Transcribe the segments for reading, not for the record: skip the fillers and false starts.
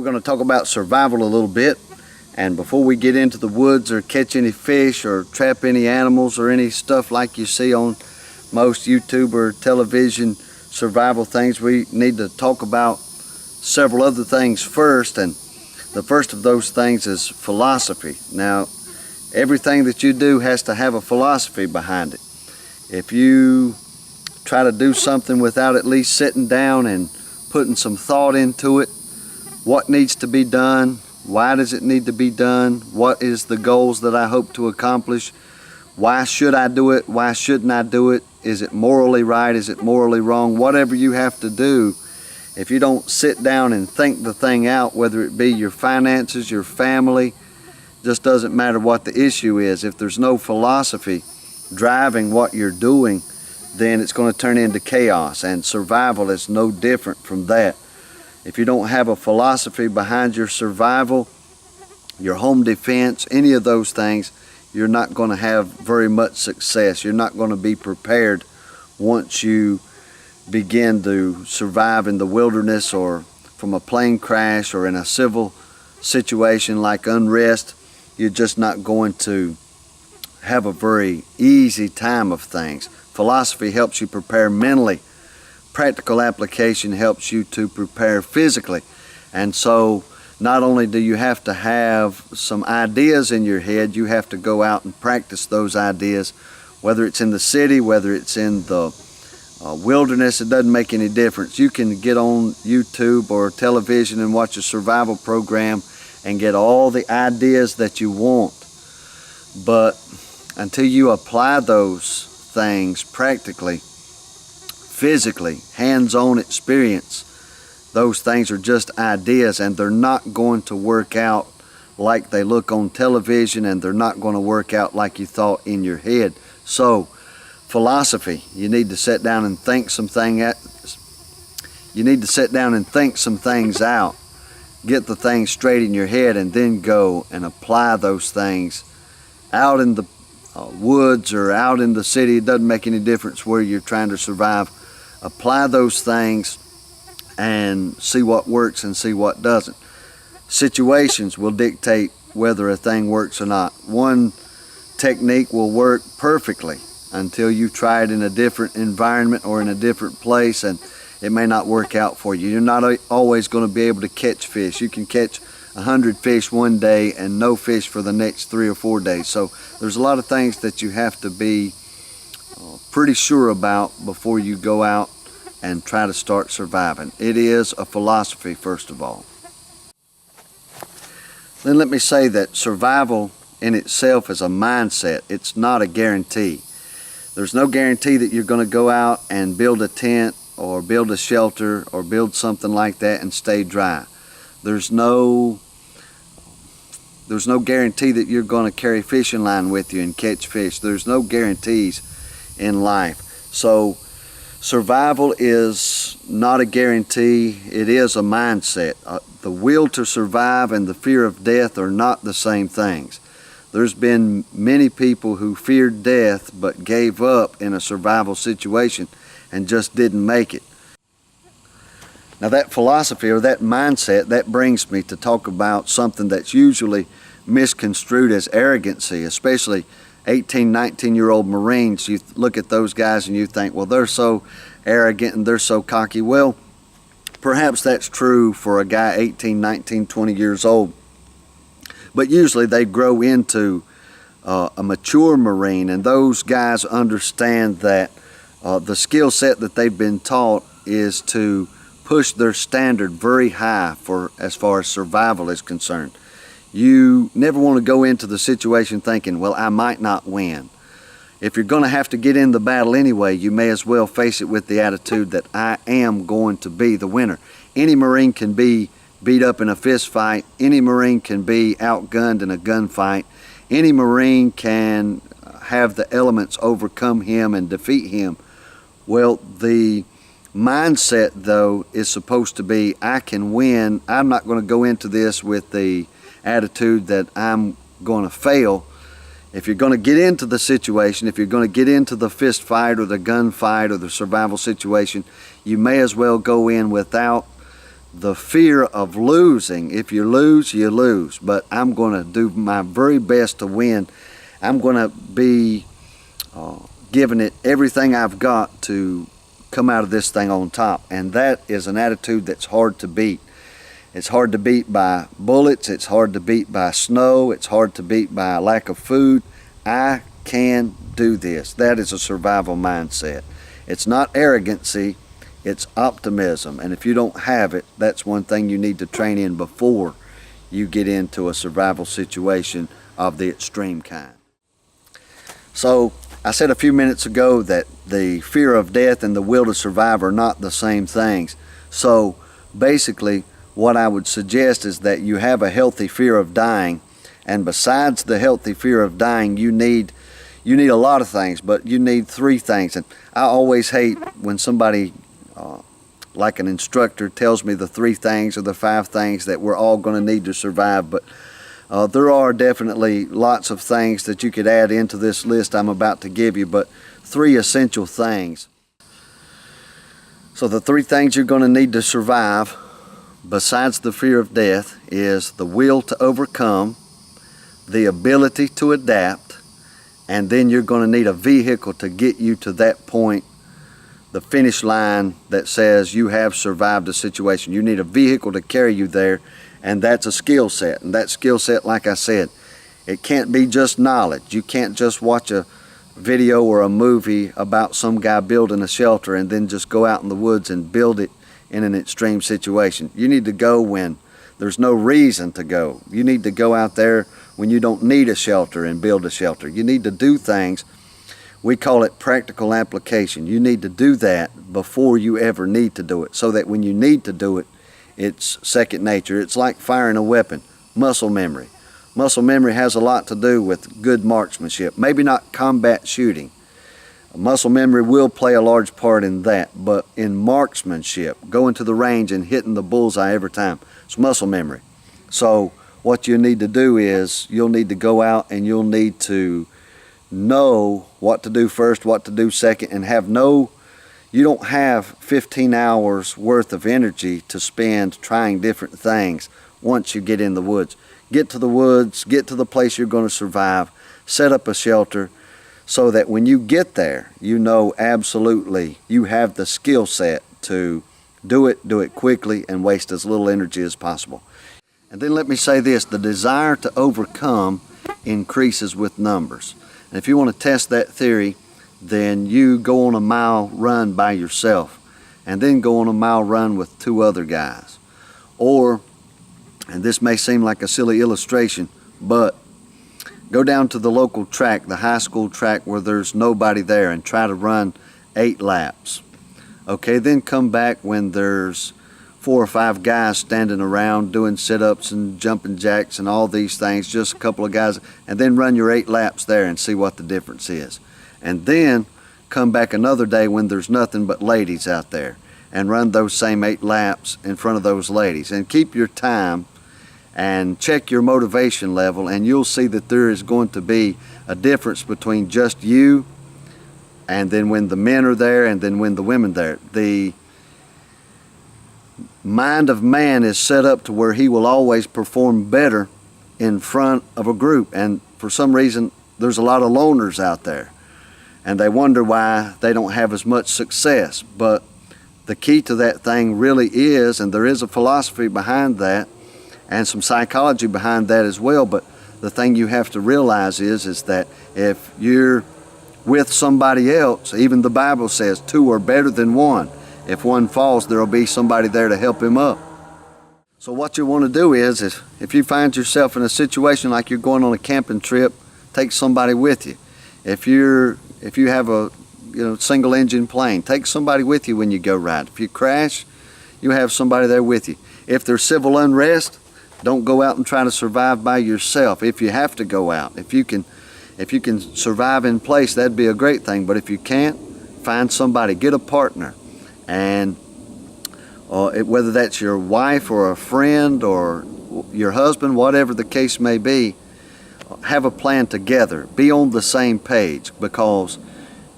going to talk about survival a little bit. And before we get into the woods or catch any fish or trap any animals or any stuff like you see on most YouTube or television survival things, we need to talk about several other things first. And the first of those things is philosophy. Now, everything that you do has to have a philosophy behind it. If you try to do something without at least sitting down and putting some thought into it, what needs to be done, why does it need to be done, what is the goals that I hope to accomplish, why should I do it, why shouldn't I do it, is it morally right, is it morally wrong, whatever you have to do, if you don't sit down and think the thing out, whether it be your finances, your family, just doesn't matter what the issue is. If there's no philosophy driving what you're doing, then it's going to turn into chaos, and survival is no different from that. If you don't have a philosophy behind your survival, your home defense, any of those things, you're not going to have very much success. You're not going to be prepared once you begin to survive in the wilderness or from a plane crash or in a civil situation like unrest. You're just not going to have a very easy time of things. Philosophy helps you prepare mentally. Practical application helps you to prepare physically. And so not only do you have to have some ideas in your head, you have to go out and practice those ideas, whether it's in the city, whether it's in the wilderness, it doesn't make any difference. You can get on YouTube or television and watch a survival program and get all the ideas that you want. But until you apply those things practically, physically, hands-on experience, those things are just ideas, and they're not going to work out like they look on television, and they're not going to work out like you thought in your head. So, philosophy, you need to sit down and think some things out, get the things straight in your head, and then go and apply those things out in the woods or out in the city. It doesn't make any difference where you're trying to survive. Apply those things and see what works and see what doesn't. Situations will dictate whether a thing works or not. One technique will work perfectly until you try it in a different environment or in a different place, and it may not work out for you. You're not always going to be able to catch fish. You can catch 100 fish one day and no fish for the next 3 or 4 days. So there's a lot of things that you have to be pretty sure about before you go out and try to start surviving. It is a philosophy, first of all. Then let me say that survival in itself is a mindset. It's not a guarantee. There's no guarantee that you're going to go out and build a tent or build a shelter or build something like that and stay dry. There's no guarantee that you're going to carry fishing line with you and catch fish. There's no guarantees in life. So survival is not a guarantee. It is a mindset. The will to survive and the fear of death are not the same things. There's been many people who feared death but gave up in a survival situation and just didn't make it. Now that philosophy or that mindset, that brings me to talk about something that's usually misconstrued as arrogancy, especially 18, 19-year-old Marines. You look at those guys and you think, well, they're so arrogant and they're so cocky. Well, perhaps that's true for a guy 18, 19, 20 years old. But usually they grow into a mature Marine, and those guys understand that the skill set that they've been taught is to push their standard very high for as far as survival is concerned. You never want to go into the situation thinking, well, I might not win. If you're going to have to get in the battle anyway, you may as well face it with the attitude that I am going to be the winner. Any Marine can be beat up in a fist fight. Any Marine can be outgunned in a gunfight. Any Marine can have the elements overcome him and defeat him. Well, the mindset, though, is supposed to be, I can win. I'm not going to go into this with the attitude that I'm going to fail. If you're going to get into the situation, if you're going to get into the fist fight or the gun fight or the survival situation, you may as well go in without the fear of losing. If you lose, you lose. But I'm going to do my very best to win. I'm going to be giving it everything I've got to come out of this thing on top. And that is an attitude that's hard to beat. It's hard to beat by bullets. It's hard to beat by snow. It's hard to beat by lack of food. I can do this. That is a survival mindset. It's not arrogancy. It's optimism. And if you don't have it, that's one thing you need to train in before you get into a survival situation of the extreme kind. So I said a few minutes ago that the fear of death and the will to survive are not the same things. So basically what I would suggest is that you have a healthy fear of dying, and besides the healthy fear of dying, you need a lot of things, but you need 3 things. And I always hate when somebody like an instructor tells me the 3 things or the 5 things that we're all going to need to survive, but there are definitely lots of things that you could add into this list I'm about to give you, but 3 essential things. So the 3 things you're going to need to survive, besides the fear of death, is the will to overcome, the ability to adapt, and then you're going to need a vehicle to get you to that point, the finish line that says you have survived a situation. You need a vehicle to carry you there, and that's a skill set. And that skill set, like I said, it can't be just knowledge. You can't just watch a video or a movie about some guy building a shelter and then just go out in the woods and build it in an extreme situation. You need to go when there's no reason to go. You need to go out there when you don't need a shelter and build a shelter. You need to do things. We call it practical application. You need to do that before you ever need to do it, so that when you need to do it, it's second nature. It's like firing a weapon. Muscle memory. Muscle memory has a lot to do with good marksmanship. Maybe not combat shooting. Muscle memory will play a large part in that, but in marksmanship, going to the range and hitting the bullseye every time, it's muscle memory. So what you need to do is you'll need to go out and you'll need to know what to do first, what to do second, and you don't have 15 hours worth of energy to spend trying different things once you get in the woods. Get to the woods, get to the place you're going to survive, set up a shelter, so that when you get there, you know absolutely you have the skill set to do it quickly, and waste as little energy as possible. And then let me say this, the desire to overcome increases with numbers. And if you want to test that theory, then you go on a mile run by yourself, and then go on a mile run with 2 other guys. Or, and this may seem like a silly illustration, but go down to the local track, the high school track where there's nobody there, and try to run 8 laps. Okay, then come back when there's 4 or 5 guys standing around doing sit-ups and jumping jacks and all these things, just a couple of guys, and then run your 8 laps there and see what the difference is. And then come back another day when there's nothing but ladies out there, and run those same 8 laps in front of those ladies, and keep your time and check your motivation level, and you'll see that there is going to be a difference between just you and then when the men are there and then when the women are there. The mind of man is set up to where he will always perform better in front of a group, and for some reason there's a lot of loners out there, and they wonder why they don't have as much success. But the key to that thing really is, and there is a philosophy behind that and some psychology behind that as well, but the thing you have to realize is that if you're with somebody else, even the Bible says 2 are better than 1. If one falls, there'll be somebody there to help him up. So what you want to do is if you find yourself in a situation like you're going on a camping trip, take somebody with you. If you have a single engine plane, take somebody with you when you go ride. If you crash, you have somebody there with you. If there's civil unrest, don't go out and try to survive by yourself. If you have to go out, if you can survive in place, that'd be a great thing. But if you can't, find somebody, get a partner, and whether that's your wife or a friend or your husband, whatever the case may be, have a plan together. Be on the same page, because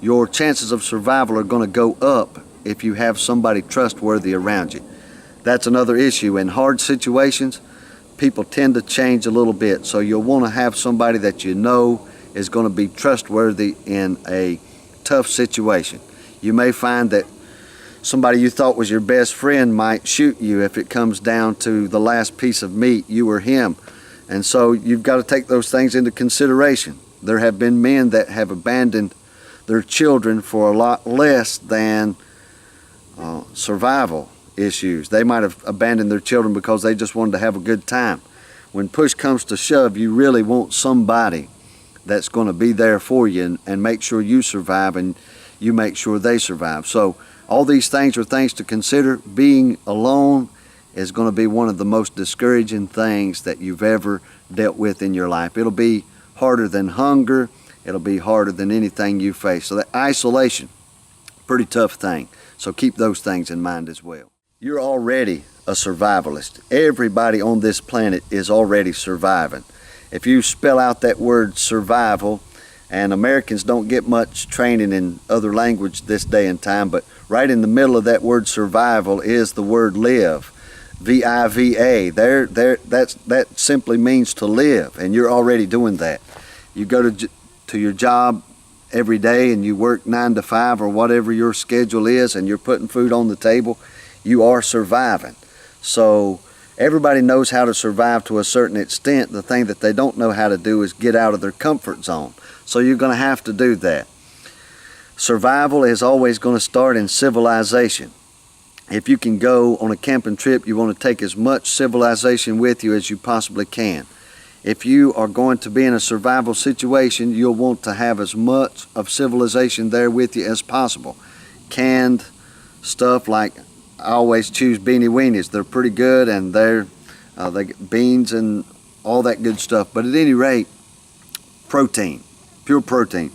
your chances of survival are going to go up if you have somebody trustworthy around you. That's another issue. In hard situations, people tend to change a little bit. So you'll want to have somebody that you know is going to be trustworthy in a tough situation. You may find that somebody you thought was your best friend might shoot you if it comes down to the last piece of meat, you or him. And so you've got to take those things into consideration. There have been men that have abandoned their children for a lot less than survival issues. They might have abandoned their children because they just wanted to have a good time. When push comes to shove, you really want somebody that's going to be there for you and make sure you survive and you make sure they survive. So all these things are things to consider. Being alone is going to be one of the most discouraging things that you've ever dealt with in your life. It'll be harder than hunger. It'll be harder than anything you face. So that isolation, pretty tough thing. So keep those things in mind as well. You're already a survivalist. Everybody on this planet is already surviving. If you spell out that word survival, and Americans don't get much training in other language this day and time, but right in the middle of that word survival is the word live. V-I-V-A. That simply means to live, and you're already doing that. You go to your job every day and you work 9 to 5 or whatever your schedule is, and you're putting food on the table. You are surviving. So everybody knows how to survive to a certain extent. The thing that they don't know how to do is get out of their comfort zone. So you're going to have to do that. Survival is always going to start in civilization. If you can go on a camping trip, you want to take as much civilization with you as you possibly can. If you are going to be in a survival situation, you'll want to have as much of civilization there with you as possible. Canned stuff, like I always choose Beanie Weenies. They're pretty good, and they get beans and all that good stuff. But at any rate, protein, pure protein.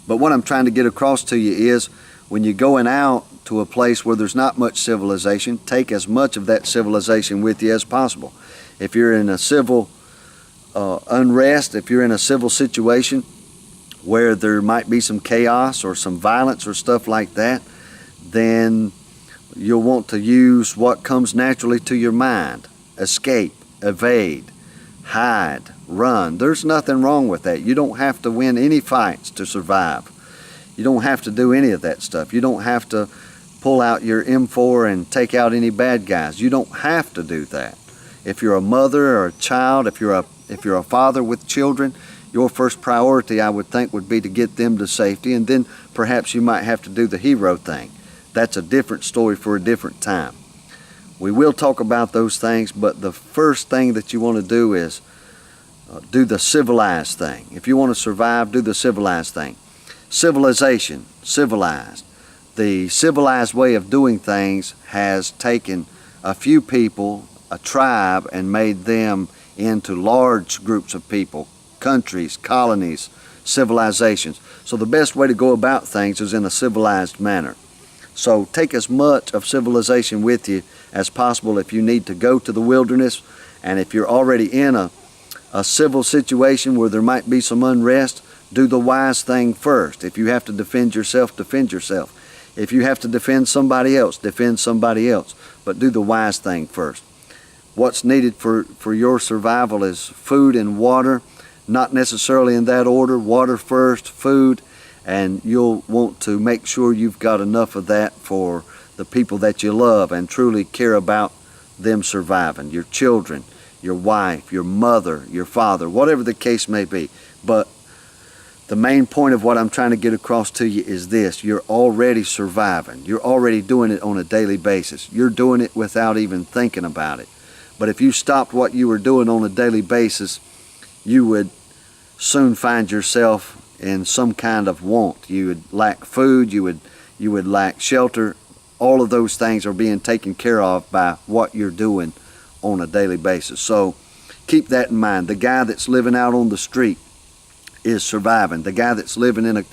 But what I'm trying to get across to you is, when you're going out to a place where there's not much civilization, take as much of that civilization with you as possible. If you're in a civil unrest, if you're in a civil situation where there might be some chaos or some violence or stuff like that, then you'll want to use what comes naturally to your mind. Escape, evade, hide, run. There's nothing wrong with that. You don't have to win any fights to survive. You don't have to do any of that stuff. You don't have to pull out your M4 and take out any bad guys. You don't have to do that. If you're a mother or a child, if you're a father with children, your first priority, I would think, would be to get them to safety, and then perhaps you might have to do the hero thing. That's a different story for a different time. We will talk about those things, but the first thing that you want to do is do the civilized thing. If you want to survive, do the civilized thing. Civilization, civilized. The civilized way of doing things has taken a few people, a tribe, and made them into large groups of people, countries, colonies, civilizations. So the best way to go about things is in a civilized manner. So take as much of civilization with you as possible if you need to go to the wilderness, and if you're already in a civil situation where there might be some unrest, do the wise thing first. If you have to defend yourself, defend yourself. If you have to defend somebody else, defend somebody else. But do the wise thing first. What's needed for your survival is food and water, not necessarily in that order. Water first, food, and you'll want to make sure you've got enough of that for the people that you love and truly care about them surviving. Your children, your wife, your mother, your father, whatever the case may be. But the main point of what I'm trying to get across to you is this: you're already surviving. You're already doing it on a daily basis. You're doing it without even thinking about it. But if you stopped what you were doing on a daily basis, you would soon find yourself in some kind of want. You would lack food, you would lack shelter. All of those things are being taken care of by what you're doing on a daily basis. So keep that in mind. The guy that's living out on the street is surviving. The guy that's living in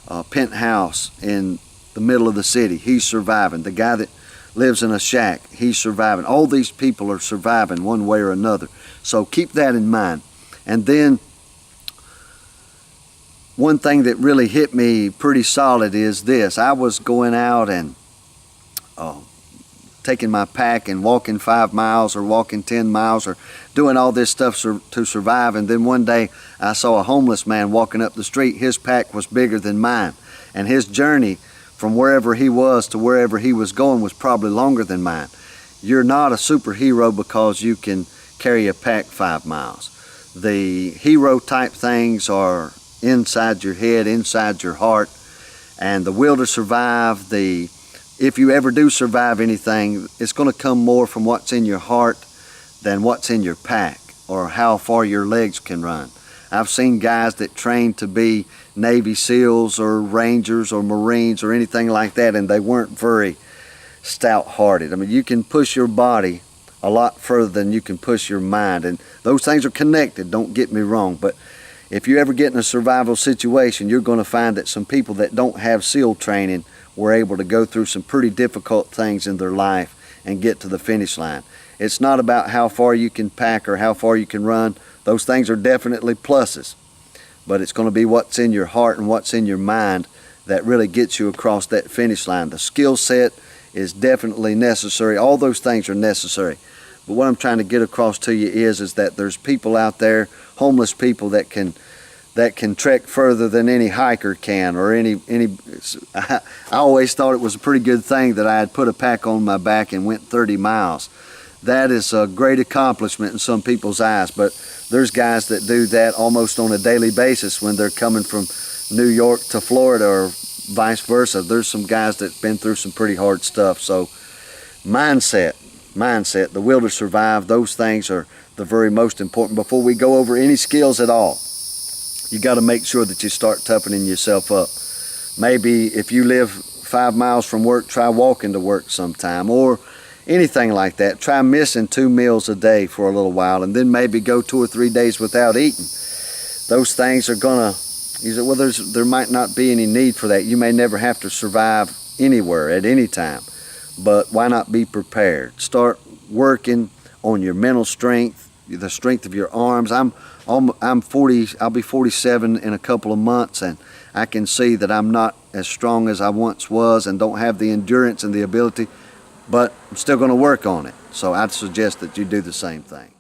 a penthouse in the middle of the city, he's surviving. The guy that lives in a shack, he's surviving. All these people are surviving one way or another. So keep that in mind. And then one thing that really hit me pretty solid is this. I was going out and taking my pack and walking 5 miles or walking 10 miles or doing all this stuff to survive. And then one day I saw a homeless man walking up the street. His pack was bigger than mine, and his journey from wherever he was to wherever he was going was probably longer than mine. You're not a superhero because you can carry a pack 5 miles. The hero type things are inside your head, inside your heart. And the will to survive, if you ever do survive anything, it's going to come more from what's in your heart than what's in your pack or how far your legs can run. I've seen guys that train to be Navy SEALs or Rangers or Marines or anything like that, and they weren't very stout-hearted. I mean, you can push your body a lot further than you can push your mind, and those things are connected, don't get me wrong. But if you ever get in a survival situation, you're going to find that some people that don't have SEAL training were able to go through some pretty difficult things in their life and get to the finish line. It's not about how far you can pack or how far you can run. Those things are definitely pluses, but it's going to be what's in your heart and what's in your mind that really gets you across that finish line. The skill set is definitely necessary. All those things are necessary. But what I'm trying to get across to you is that there's people out there, homeless people that can trek further than any hiker can, or any. I always thought it was a pretty good thing that I had put a pack on my back and went 30 miles. That is a great accomplishment in some people's eyes, but there's guys that do that almost on a daily basis when they're coming from New York to Florida or vice versa. There's some guys that've been through some pretty hard stuff. So mindset, the will to survive, those things are the very most important. Before we go over any skills at all, you got to make sure that you start toughening yourself up. Maybe if you live 5 miles from work, try walking to work sometime, or anything like that. Try missing 2 meals a day for a little while, and then maybe go 2 or 3 days without eating. Those things are gonna, you say, well, there might not be any need for that. You may never have to survive anywhere at any time, but why not be prepared? Start working on your mental strength, the strength of your arms. I'm 40. I'll be 47 in a couple of months, and I can see that I'm not as strong as I once was, and don't have the endurance and the ability. But I'm still going to work on it. So I'd suggest that you do the same thing.